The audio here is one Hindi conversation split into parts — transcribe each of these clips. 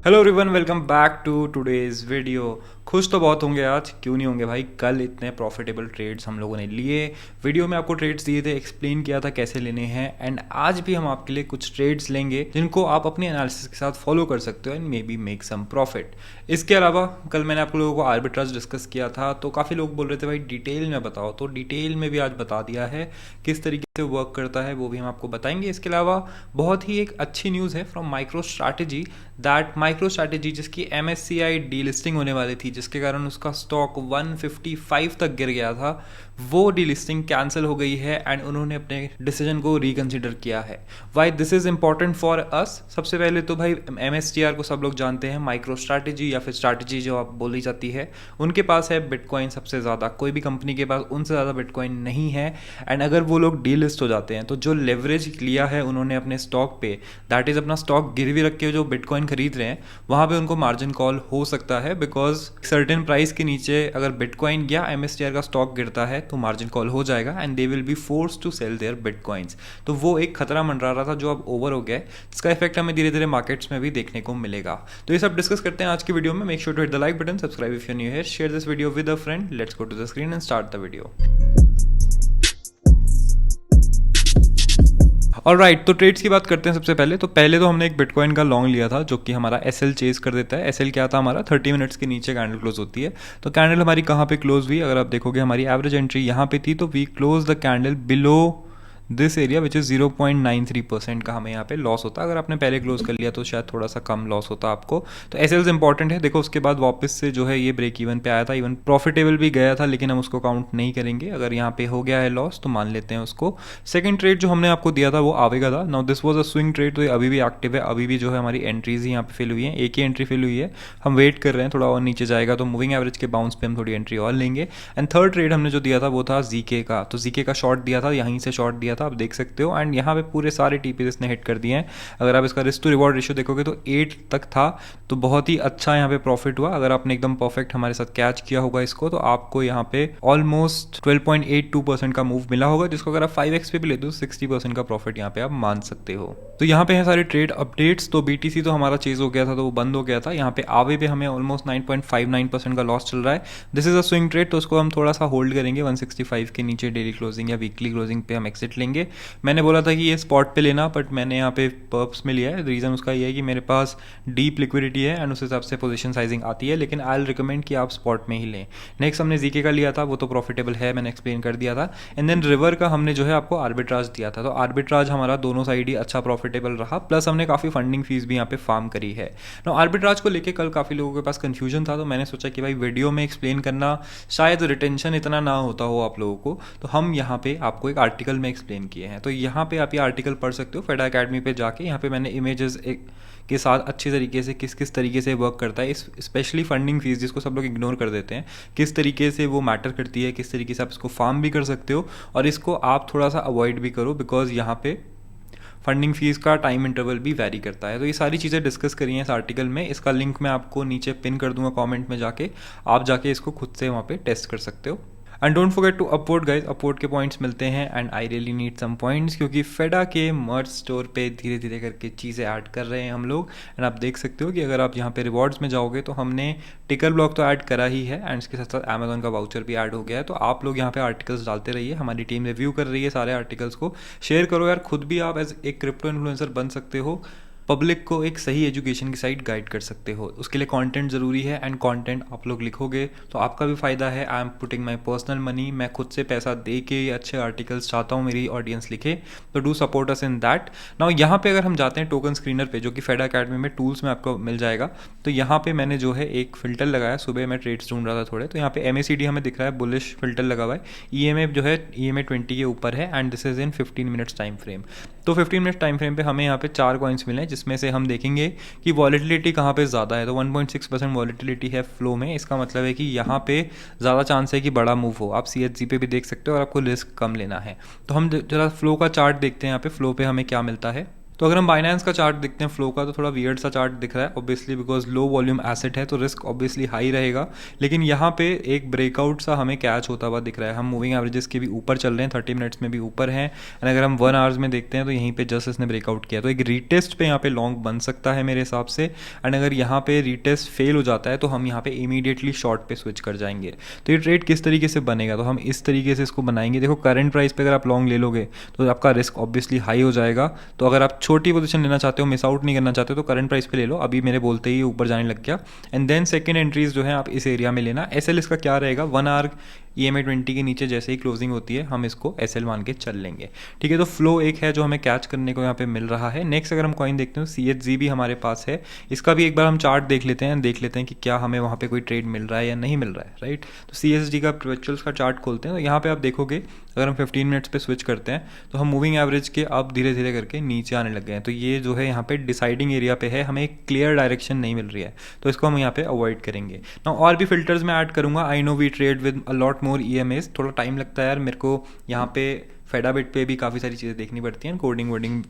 Hello everyone, welcome back to today's video. खुश तो बहुत होंगे आज, क्यों नहीं होंगे भाई। कल इतने प्रॉफिटेबल ट्रेड्स हम लोगों ने लिए। वीडियो में आपको ट्रेड्स दिए थे, एक्सप्लेन किया था कैसे लेने हैं। एंड आज भी हम आपके लिए कुछ ट्रेड्स लेंगे जिनको आप अपने एनालिसिस के साथ फॉलो कर सकते हो and maybe make some profit. इसके अलावा कल मैंने आप लोगों को आर्बिट्राज डिस्कस किया था, तो काफ़ी लोग बोल रहे थे भाई डिटेल में बताओ, तो डिटेल में भी आज बता दिया है किस तरीके से वर्क करता है, वो भी हम आपको बताएंगे। इसके अलावा बहुत ही एक अच्छी न्यूज़ है from micro strategy, that micro strategy जिसकी MSCI डीलिस्टिंग होने वाली थी, जिसके कारण उसका स्टॉक 155 तक गिर गया था, वो डीलिस्टिंग कैंसिल हो गई है एंड उन्होंने अपने डिसीजन को रिकंसिडर किया है। Why this is important for us? सबसे पहले तो भाई MSTR को सब लोग जानते हैं, माइक्रो स्ट्रैटेजी या फिर स्ट्रैटेजी जो आप बोली जाती है, उनके पास है बिटकॉइन सबसे ज़्यादा। कोई भी कंपनी के पास उनसे ज़्यादा बिटकॉइन नहीं है। एंड अगर वो लोग डीलिस्ट हो जाते हैं तो जो लेवरेज लिया है उन्होंने अपने स्टॉक पे, दैट इज़ अपना स्टॉक गिरवी रख के जो बिटकॉइन खरीद रहे हैं, वहाँ पे उनको मार्जिन कॉल हो सकता है। बिकॉज सर्टेन प्राइस के नीचे अगर बिटकॉइन या MSTR का स्टॉक गिरता है तो मार्जिन कॉल हो जाएगा and they will be force to sell their bitcoins. तो वो एक खतरा मंडरा रहा था जो अब ओवर हो गया है, जिसका इफेक्ट हमें धीरे धीरे मार्केट्स में भी देखने को मिलेगा। तो ये सब डिस्कस करते हैं आज की वीडियो में। Make sure to hit the like button, subscribe if you new here, share this video with a friend. Let's go to the screen and start the video. Alright, तो ट्रेड्स की बात करते हैं। सबसे पहले तो हमने एक बिटकॉइन का लॉन्ग लिया था जो कि हमारा SL चेज कर देता है। SL क्या था हमारा, 30 मिनट्स के नीचे कैंडल क्लोज होती है। तो कैंडल हमारी कहाँ पे क्लोज हुई, अगर आप देखोगे हमारी एवरेज एंट्री यहाँ पे थी, तो we close the candle below this area which is 0.93% का हमें यहाँ पे लॉस होता। अगर आपने पहले क्लोज कर लिया तो शायद थोड़ा सा कम लॉस होता आपको। तो SLs इंपॉर्टेंट है। देखो उसके बाद वापस से जो है ये ब्रेक इवन पे आया था, इवन प्रॉफिटेबल भी गया था, लेकिन हम उसको काउंट नहीं करेंगे। अगर यहाँ पे हो गया है लॉस तो मान लेते हैं उसको। सेकंड ट्रेड जो हमने आपको दिया था वो आवेगा था। Now this was a swing trade, तो ये अभी भी एक्टिव है। अभी भी जो है हमारी एंट्रीज ही यहाँ पे फिल हुई है, एक ही एंट्री फिल हुई है। हम वेट कर रहे हैं, थोड़ा और नीचे जाएगा तो मूविंग एवरेज के बाउंस पे हम थोड़ी एंट्री और लेंगे। एंड थर्ड ट्रेड हमने जो दिया था वो था ZK का। तो ZK का शॉर्ट दिया था, यहीं से शॉर्ट दिया था, आप देख सकते हो। एंड यहाँ पे पूरे सारे TPs इसने हिट कर दिए हैं। अगर आप इसका रिस्क टू रिवॉर्ड रेशियो देखोगे तो 8 तक था, तो बहुत ही अच्छा यहाँ पे प्रॉफिट हुआ। अगर आपने एकदम परफेक्ट हमारे साथ कैच किया होगा इसको, तो आपको यहाँ पे ऑलमोस्ट 12.82% का मूव मिला होगा, जिसको अगर आप 5x पे भी ले दो 60% का प्रॉफिट यहाँ पे आप मान सकते हो। तो यहाँ पे है सारे ट्रेड अपडेट्स। तो BTC तो हमारा चेज हो गया था, तो वो बंद हो गया था। यहाँ पे आवे पे हमें ऑलमोस्ट 9.59% का लॉस चल रहा है। This is a swing trade, तो उसको हम थोड़ा सा होल्ड करेंगे। 165 के नीचे डेली क्लोजिंग या वीकली क्लोजिंग पे हम एक्सिट लेंगे। मैंने बोला था कि ये स्पॉट पे लेना, बट मैंने यहाँ पे पर्प्स में लिया है। रीज़न उसका ये है कि मेरे पास डीप लिक्विडिटी है एंड उस हिसाब से पोजीशन साइजिंग आती है, लेकिन आई विल रिकमेंड कि आप स्पॉट में ही लें। नेक्स्ट हमने ZK का लिया था, वो तो प्रॉफिटेबल है, मैंने एक्सप्लेन कर दिया था। एंड देन रिवर का हमने जो है आपको आर्बिट्राज दिया था। तो आर्बिट्राज हमारा दोनों साइड ही अच्छा प्रॉफिटेबल रहा, प्लस हमने काफ़ी फंडिंग फीस भी यहाँ पे फार्म करी है। नो आर्बिट्राज को लेके कल काफ़ी लोगों के पास कन्फ्यूजन था, तो मैंने सोचा कि भाई वीडियो में एक्सप्लेन करना शायद रिटेंशन इतना ना होता हो आप लोगों को, तो हम यहाँ पे आपको एक आर्टिकल में एक्सप्लेन किए हैं। तो यहाँ पे आप ये आर्टिकल पढ़ सकते हो फेडा अकेडमी पे जाके। यहाँ पे मैंने इमेजेस के साथ अच्छी तरीके से किस किस तरीके से वर्क करता है, स्पेशली फंडिंग फीस जिसको सब लोग इग्नोर कर देते हैं, किस तरीके से वो मैटर करती है, किस तरीके से आप इसको फार्म भी कर सकते हो और इसको आप थोड़ा सा अवॉइड भी करो, बिकॉज यहाँ पे फंडिंग फीस का टाइम इंटरवल भी वैरी करता है। तो ये सारी चीज़ें डिस्कस करी हैं इस आर्टिकल में। इसका लिंक मैं आपको नीचे पिन कर दूंगा कमेंट में जाके, आप जाके इसको खुद से वहाँ पे टेस्ट कर सकते हो। And don't forget to upward guys, upward के पॉइंट्स मिलते हैं and I really need some points, क्योंकि फेडा के मर्ज स्टोर पे धीरे धीरे करके चीज़ें ऐड कर रहे हैं हम लोग। एंड आप देख सकते हो कि अगर आप यहाँ पे रिवॉर्ड्स में जाओगे तो हमने टिकर ब्लॉक तो ऐड करा ही है एंड इसके साथ साथ अमेजोन का वाउचर भी ऐड हो गया है। तो आप लोग यहाँ पे आर्टिकल्स डालते रहिए, हमारी टीम रिव्यू कर रही है सारे आर्टिकल्स को। शेयर करो यार, खुद भी आप एज एक क्रिप्टो इन्फ्लुएंसर बन सकते हो, पब्लिक को एक सही एजुकेशन की साइड गाइड कर सकते हो। उसके लिए कंटेंट ज़रूरी है एंड कंटेंट आप लोग लिखोगे तो आपका भी फ़ायदा है। I am putting my personal money, मैं खुद से पैसा दे के अच्छे आर्टिकल्स चाहता हूँ मेरी ऑडियंस लिखे, तो do support us in that. Now यहाँ पे अगर हम जाते हैं टोकन स्क्रीनर पे, जो कि फेडा अकेडमी में टूल्स में आपको मिल जाएगा, तो यहाँ पे मैंने जो है एक फ़िल्टर लगाया। सुबह मैं ट्रेड्स ढूंढ रहा था थोड़े, तो यहाँ पे MACD हमें दिख रहा है, बुलिश फिल्टर लगा हुआ है। EMA जो है EMA 20 के ऊपर है and this is in 15 minutes time frame. तो 15 मिनट्स टाइम फ्रेम पे हमें यहाँ पे 4 कॉइन्स मिले हैं, जिसमें से हम देखेंगे कि वॉलेटिलिटी कहाँ पे ज़्यादा है। तो 1.6% वॉलेटिलिटी है फ्लो में। इसका मतलब है कि यहाँ पे ज़्यादा चांस है कि बड़ा मूव हो। आप CHG पे भी देख सकते हो और आपको रिस्क कम लेना है। तो हम जरा फ्लो का चार्ट देखते हैं। यहाँ पे फ्लो पे हमें क्या मिलता है। तो अगर हम बाइनेंस का चार्ट देखते हैं फ्लो का, तो थोड़ा वियर्ड सा चार्ट दिख रहा है obviously, because low volume asset है तो रिस्क ऑब्वियसली हाई रहेगा। लेकिन यहाँ पे एक ब्रेकआउट सा हमें कैच होता हुआ दिख रहा है। हम मूविंग एवरेजेस के भी ऊपर चल रहे हैं, 30 मिनट्स में भी ऊपर हैं। एंड अगर हम 1 आवर्स में देखते हैं तो यहीं पे जस्ट इसने ब्रेकआउट किया, तो एक रीटेस्ट पे यहाँ पे लॉन्ग बन सकता है मेरे हिसाब से। एंड अगर यहाँ पे रीटेस्ट फेल हो जाता है तो हम यहाँ पे इमीडिएटली शॉर्ट पे स्विच कर जाएंगे। तो ये ट्रेड किस तरीके से बनेगा, तो हम इस तरीके से इसको बनाएंगे। देखो करंट प्राइस पे अगर आप लॉन्ग ले लोगे तो आपका रिस्क ऑब्वियसली हाई हो जाएगा। तो अगर आप छोटी पोजीशन लेना चाहते हो, मिस आउट नहीं करना चाहते, तो करंट प्राइस पे ले लो। अभी मेरे बोलते ही ऊपर जाने लग गया। एंड देन सेकंड एंट्रीज जो है आप इस एरिया में लेना। एसएल इसका क्या रहेगा, 1 आवर EMA 20 के नीचे जैसे ही क्लोजिंग होती है हम इसको एसएल मान के चल लेंगे। ठीक है, तो फ्लो एक है जो हमें कैच करने को यहाँ पे मिल रहा है। नेक्स्ट अगर हम कॉइन देखते हैं तो CHZ भी हमारे पास है। इसका भी एक बार हम चार्ट देख लेते हैं कि क्या हमें वहाँ पे कोई ट्रेड मिल रहा है या नहीं मिल रहा है, राइट। तो CHZ का परपेचुअल्स का चार्ट खोलते हैं तो यहाँ पे आप देखोगे अगर हम 15 मिनट्स पे स्विच करते हैं तो हम मूविंग एवरेज के अब धीरे धीरे करके नीचे आने लग गए हैं। तो ये जो है यहाँ पे डिसाइडिंग एरिया पे है, हमें एक क्लियर डायरेक्शन नहीं मिल रही है, तो इसको हम यहाँ पे अवॉइड करेंगे ना। और भी फिल्टर्स में ऐड करूँगा। I know we trade with a lot more EMAs, थोड़ा टाइम लगता है यार मेरे को यहाँ पे। फेडाबिट पे भी काफ़ी सारी चीज़ें देखनी पड़ती हैं, कोडिंग वोडिंग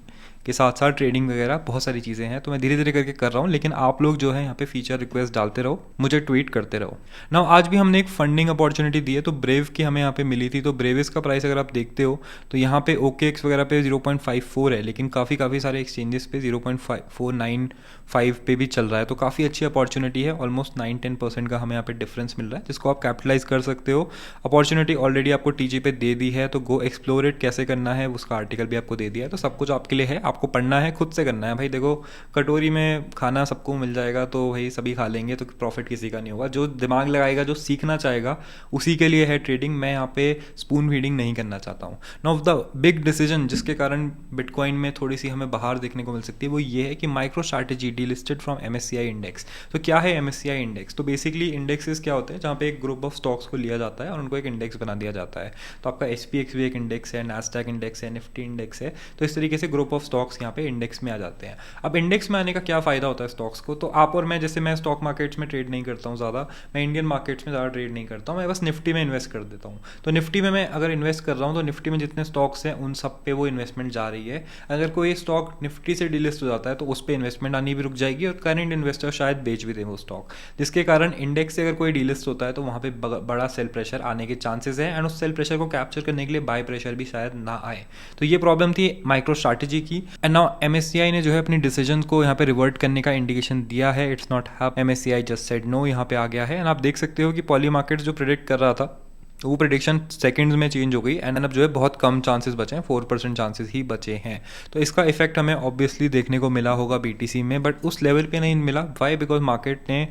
के साथ साथ ट्रेडिंग वगैरह बहुत सारी चीज़ें हैं, तो मैं धीरे धीरे करके कर रहा हूँ। लेकिन आप लोग जो है यहाँ पे फीचर रिक्वेस्ट डालते रहो, मुझे ट्वीट करते रहो ना। आज भी हमने एक फंडिंग अपॉर्चुनिटी दी है, तो ब्रेव की हमें यहाँ पे मिली थी। तो ब्रेविस का प्राइस अगर आप देखते हो तो यहाँ पे OKX वगैरह पे 0.54 है, लेकिन काफ़ी सारे एक्सचेंजेस पे 0.495 पे भी चल रहा है। तो काफ़ी अच्छी अपॉर्चुनिटी है, ऑलमोस्ट 9-10% का हमें यहाँ पे डिफरेंस मिल रहा है, जिसको आप कैपिटलाइज कर सकते हो। अपॉर्चुनिटी ऑलरेडी आपको TG पे दे दी है, तो गो एक्सप्लोर इट, कैसे करना है उसका आर्टिकल भी आपको दे दिया है। तो सब कुछ आपके लिए है, आपको पढ़ना है, खुद से करना है। भाई देखो कटोरी में खाना सबको मिल जाएगा तो भाई सभी खा लेंगे, तो प्रॉफिट किसी का नहीं होगा। जो दिमाग लगाएगा, जो सीखना चाहेगा, उसी के लिए है ट्रेडिंग। मैं यहाँ पे स्पून फीडिंग नहीं करना चाहता हूँ। नाउ द बिग डिसीजन जिसके कारण बिटकॉइन में थोड़ी सी हमें बाहर देखने को मिल सकती है वो ये है कि micro strategy delisted from MSCI index. तो क्या है MSCI इंडेक्स? तो बेसिकली इंडेक्सेस क्या होते हैं जहाँ पे एक ग्रुप ऑफ स्टॉक्स को लिया जाता है और उनको एक इंडेक्स बना दिया जाता है। तो आपका SPX भी एक इंडेक्स है, नैस्डैक इंडेक्स है, निफ्टी इंडेक्स है। तो इस तरीके से ग्रुप ऑफ स्टॉक्स यहाँ पे इंडेक्स में आ जाते हैं। अब इंडेक्स में आने का क्या फ़ायदा होता है स्टॉक्स को? तो आप और मैं, जैसे मैं स्टॉक मार्केट्स में ट्रेड नहीं करता हूँ ज़्यादा, मैं इंडियन मार्केट्स में ज़्यादा ट्रेड नहीं करता हूँ, मैं बस निफ्टी में इन्वेस्ट कर देता हूँ। तो निफ्टी में मैं अगर इन्वेस्ट कर रहा हूँ तो निफ्टी में जितने स्टॉक्स हैं उन सब पे वो इन्वेस्टमेंट जा रही है। अगर कोई स्टॉक निफ्टी से डिलिस्ट हो जाता है तो उस पर इन्वेस्टमेंट आनी भी रुक जाएगी और करंट इन्वेस्टर शायद बेच भी दें वो स्टॉक, जिसके कारण इंडेक्स से अगर कोई डिलिस्ट होता है तो वहाँ पे बड़ा सेल प्रेशर आने के चांसेस है। एंड उस सेल प्रेशर को कैप्चर करने के लिए बाय प्रेशर भी शायद ना आए। तो ये प्रॉब्लम थी माइक्रो स्ट्रैटेजी की। एंड नाउ MSCI ने जो है अपनी डिसीजन को यहाँ पे रिवर्ट करने का इंडिकेशन दिया है। It's not have MSCI just said no, यहाँ पे आ गया है। एंड आप देख सकते हो कि पॉली मार्केट्स जो प्रेडिक्ट कर रहा था वो प्रेडिक्शन सेकंड्स में चेंज हो गई। एंड अब जो है बहुत कम चांसेस बचे हैं, 4% चांसेस ही बचे हैं। तो इसका इफेक्ट हमें ऑब्वियसली देखने को मिला होगा BTC में, बट उस लेवल पे नहीं मिला। वाई? बिकॉज मार्केट ने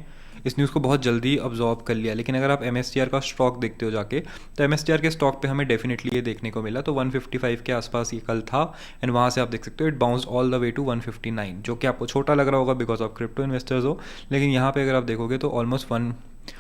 इस न्यूज़ को बहुत जल्दी अब्जॉर्ब कर लिया। लेकिन अगर आप MSTR का स्टॉक देखते हो जाके, तो MSTR के स्टॉक पे हमें डेफिनेटली ये देखने को मिला। तो 155 के आसपास ये कल था एंड वहाँ से आप देख सकते हो it bounce all the way to 159, जो कि आपको छोटा लग रहा होगा बिकॉज ऑफ क्रिप्टो इन्वेस्टर्स हो। लेकिन यहाँ पे अगर आप देखोगे तो ऑलमोस्ट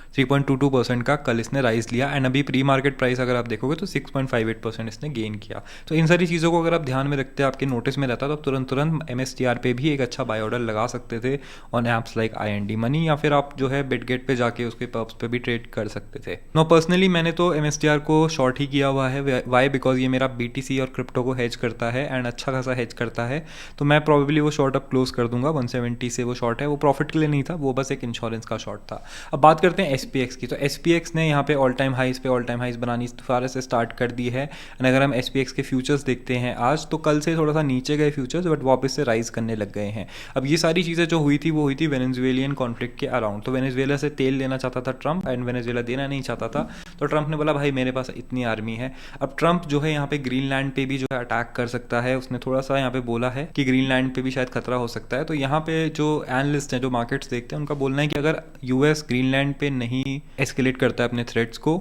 3.22% का कल इसने राइज लिया। एंड अभी प्री मार्केट प्राइस अगर आप देखोगे तो 6.58% इसने गेन किया। तो इन सारी चीज़ों को अगर आप ध्यान में रखते हैं, आपके नोटिस में रहता, तो आप तुरंत MSTR पे भी एक अच्छा बाय ऑर्डर लगा सकते थे on apps like IND money, या फिर आप जो है बिटगेट पे जाके उसके पर्प्स पे भी ट्रेड कर सकते थे। नो पर्सनली मैंने तो MSTR को शॉर्ट ही किया हुआ है। वाई? बिकॉज ये मेरा BTC और क्रिप्टो को हेज करता है एंड अच्छा खासा हेज करता है। तो मैं प्रॉबेबली वो शॉर्ट अब क्लोज कर दूंगा। 170 से वो शॉर्ट है, वो प्रॉफिट के लिए नहीं था, वो बस एक इंश्योरेंस का शॉर्ट था। अब बात करते हैं SPX की। तो SPX ने यहाँ पे ऑल टाइम हाइज बनानी दोबारा से स्टार्ट कर दी है। एंड अगर हम SPX के फ्यूचर्स देखते हैं आज, तो कल से थोड़ा सा नीचे गए फ्यूचर्स, बट वापस से राइज करने लग गए हैं। अब ये सारी चीज़ें जो हुई थी वो हुई थी वेनेजुएलियन कॉन्फ्लिक्ट के अराउंड। तो वेनेजुएला से तेल लेना चाहता था ट्रंप एंड वेनेजुएला देना नहीं चाहता था। तो ट्रंप ने बोला भाई मेरे पास इतनी आर्मी है। अब ट्रंप जो है यहाँ पे ग्रीनलैंड पे भी जो है अटैक कर सकता है। उसने थोड़ा सा यहाँ पे बोला है कि ग्रीनलैंड पे भी शायद खतरा हो सकता है। तो यहाँ पे जो एनालिस्ट हैं, जो मार्केट्स देखते हैं, उनका बोलना है कि अगर US ग्रीनलैंड पे नहीं एस्केलेट करता है अपने थ्रेट्स को,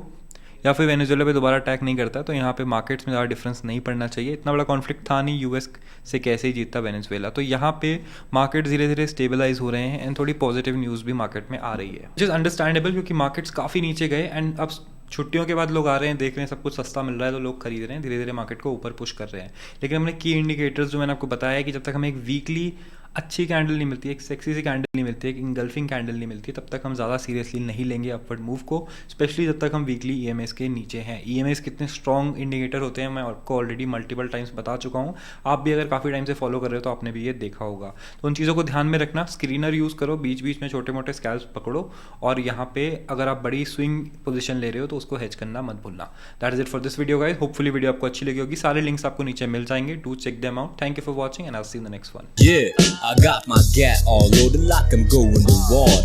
या फिर वेनेजुएला पे दोबारा अटैक नहीं करता, तो यहाँ पे मार्केट्स में ज़्यादा डिफरेंस नहीं पड़ना चाहिए। इतना बड़ा कॉन्फ्लिक्ट था नहीं, US से कैसे ही जीतता वेनेजुएला। तो यहाँ पे मार्केट धीरे धीरे स्टेबलाइज हो रहे हैं एंड थोड़ी पॉजिटिव न्यूज़ भी मार्केट में आ रही है, विच इज़ अंडरस्टैंडेबल, क्योंकि मार्केट्स काफ़ी नीचे गए एंड अब छुट्टियों के बाद लोग आ रहे हैं, देख रहे हैं सब कुछ सस्ता मिल रहा है तो लोग खरीद रहे हैं, धीरे धीरे मार्केट को ऊपर पुश कर रहे हैं। लेकिन हमने की इंडिकेटर्स जो मैंने आपको बताया है कि जब तक हमें एक वीकली अच्छी कैंडल नहीं मिलती है, एक सेक्सी सी कैंडल नहीं मिलती है, एक इंगल्फिंग कैंडल नहीं मिलती है, तब तक हम ज़्यादा सीरियसली नहीं लेंगे अपवर्ड मूव को, स्पेशली जब तक हम वीकली ईएमएस के नीचे हैं। ईएमएस कितने स्ट्रॉन्ग इंडिकेटर होते हैं मैं आपको ऑलरेडी मल्टीपल टाइम्स बता चुका हूँ। आप भी अगर काफ़ी टाइम से फॉलो कर रहे हो तो आपने भी ये देखा होगा। तो उन चीज़ों को ध्यान में रखना, स्क्रीनर यूज़ करो, बीच बीच में छोटे मोटे स्कैल्प्स पकड़ो, और यहाँ पे अगर आप बड़ी स्विंग पोजीशन ले रहे हो तो उसको हेज करना मत भूलना। That is it for this video guys. Hopefully video आपको अच्छी लगी होगी। सारे लिंक्स आपको नीचे मिल जाएंगे, do check them out. Thank you for watching and I will see you in the next one. Yeah, I got my gat all loaded like I'm going to war.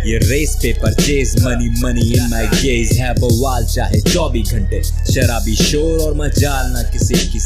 ये रेस पे purchase money money in my gaze है बवाल, चाहे 24 घंटे शराबी शोर और मजाल ना किसी की